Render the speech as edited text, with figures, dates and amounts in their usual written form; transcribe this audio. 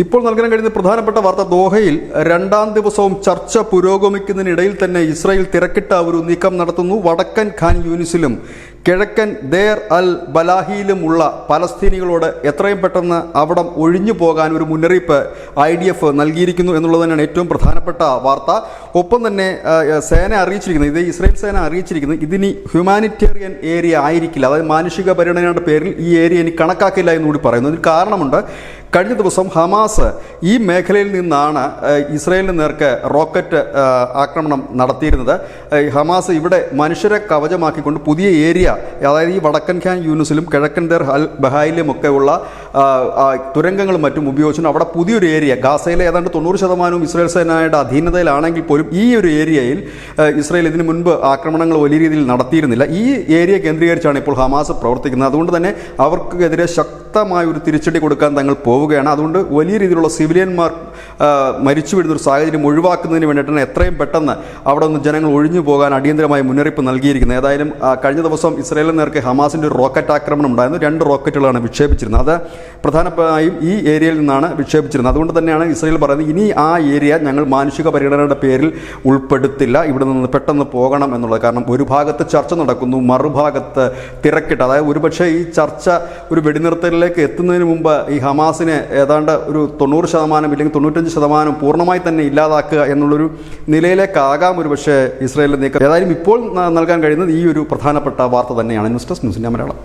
ഇപ്പോൾ നൽകാൻ കഴിയുന്ന പ്രധാനപ്പെട്ട വാർത്ത, ദോഹയിൽ രണ്ടാം ദിവസവും ചർച്ച പുരോഗമിക്കുന്നതിനിടയിൽ തന്നെ ഇസ്രായേൽ തിരക്കിട്ട ഒരു നീക്കം നടത്തുന്നു. വടക്കൻ ഖാൻ യൂനിസിലും കിഴക്കൻ ദേർ അൽ ബലാഹിയിലുമുള്ള പലസ്തീനികളോട് എത്രയും പെട്ടെന്ന് അവിടം ഒഴിഞ്ഞു പോകാൻ ഒരു മുന്നറിയിപ്പ് IDF നൽകിയിരിക്കുന്നു എന്നുള്ളത് തന്നെയാണ് ഏറ്റവും പ്രധാനപ്പെട്ട വാർത്ത. ഒപ്പം തന്നെ സേന അറിയിച്ചിരിക്കുന്നത്, ഇത് ഇസ്രായേൽ സേന അറിയിച്ചിരിക്കുന്നത്, ഇതിനി ഹ്യൂമാനിറ്റേറിയൻ ഏരിയ ആയിരിക്കില്ല, അതായത് മാനുഷിക പരിഗണനയുടെ പേരിൽ ഈ ഏരിയ ഇനി കണക്കാക്കില്ല എന്നുകൂടി പറയുന്നു. ഇതിന് കാരണമുണ്ട്. കഴിഞ്ഞ ദിവസം ഹമാസ് ഈ മേഖലയിൽ നിന്നാണ് ഇസ്രായേലിന് നേർക്ക് റോക്കറ്റ് ആക്രമണം നടത്തിയിരുന്നത്. ഹമാസ് ഇവിടെ മനുഷ്യരെ കവചമാക്കിക്കൊണ്ട് പുതിയ ഏരിയ, അതായത് ഈ വടക്കൻ ഖാൻ യൂനിസിലും കിഴക്കൻ ദേർ അൽ ബഹായിലും ഒക്കെ ഉള്ള തുരങ്കങ്ങളും മറ്റും ഉപയോഗിച്ചു അവിടെ പുതിയൊരു ഏരിയ, ഗാസയിലെ ഏതാണ്ട് 90% ഇസ്രായേൽ സേനയുടെ അധീനതയിലാണെങ്കിൽ പോലും ഈ ഒരു ഏരിയയിൽ ഇസ്രായേൽ ഇതിനു മുൻപ് ആക്രമണങ്ങൾ വലിയ രീതിയിൽ നടത്തിയിരുന്നില്ല. ഈ ഏരിയ കേന്ദ്രീകരിച്ചാണ് ഇപ്പോൾ ഹമാസ് പ്രവർത്തിക്കുന്നത്. അതുകൊണ്ട് തന്നെ അവർക്കെതിരെ ശക്തമായ ഒരു തിരിച്ചടി കൊടുക്കാൻ തങ്ങൾ പോവുകയാണ്. അതുകൊണ്ട് വലിയ രീതിയിലുള്ള സിവിലിയന്മാർ മരിച്ചു വീഴുന്ന ഒരു സാഹചര്യം ഒഴിവാക്കുന്നതിന് വേണ്ടിയിട്ടാണ് എത്രയും പെട്ടെന്ന് അവിടെ നിന്ന് ജനങ്ങൾ ഒഴിഞ്ഞു പോകാൻ അടിയന്തരമായ മുന്നറിയിപ്പ് നൽകിയിരിക്കുന്നത്. ഏതായാലും കഴിഞ്ഞ ദിവസം ഇസ്രായേലിന് നേർക്ക് ഹമാസിൻ്റെ ഒരു റോക്കറ്റ് ആക്രമണം ഉണ്ടായിരുന്നു. 2 റോക്കറ്റുകളാണ് വിക്ഷേപിച്ചിരുന്നത്. അത് പ്രധാനമായും ഈ ഏരിയയിൽ നിന്നാണ് വിക്ഷേപിച്ചിരുന്നത്. അതുകൊണ്ട് തന്നെയാണ് ഇസ്രായേൽ പറയുന്നത്, ഇനി ആ ഏരിയ ഞങ്ങൾ മാനുഷിക പരിഗണനയുടെ പേരിൽ ഉൾപ്പെടുത്തില്ല, ഇവിടെ നിന്ന് പെട്ടെന്ന് പോകണം എന്നുള്ളത്. കാരണം ഒരു ഭാഗത്ത് ചർച്ച നടക്കുന്നു, മറുഭാഗത്ത് തിരക്കിട്ട്, അതായത് ഒരുപക്ഷെ ഈ ചർച്ച ഒരു വെടിനിർത്തലിലേക്ക് എത്തുന്നതിന് മുമ്പ് ഈ ഹമാസിനെ ഏതാണ്ട് ഒരു 90% ഇല്ലെങ്കിൽ 95% പൂർണ്ണമായി തന്നെ ഇല്ലാതാക്കുക എന്നുള്ളൊരു നിലയിലേക്കാകാം ഒരു പക്ഷേ ഇസ്രായേലിൽ നീക്കം. ഏതായാലും ഇപ്പോൾ നൽകാൻ കഴിയുന്നത് ഈ ഒരു പ്രധാനപ്പെട്ട വാർത്ത തന്നെയാണ്. News desk news India Malayalam.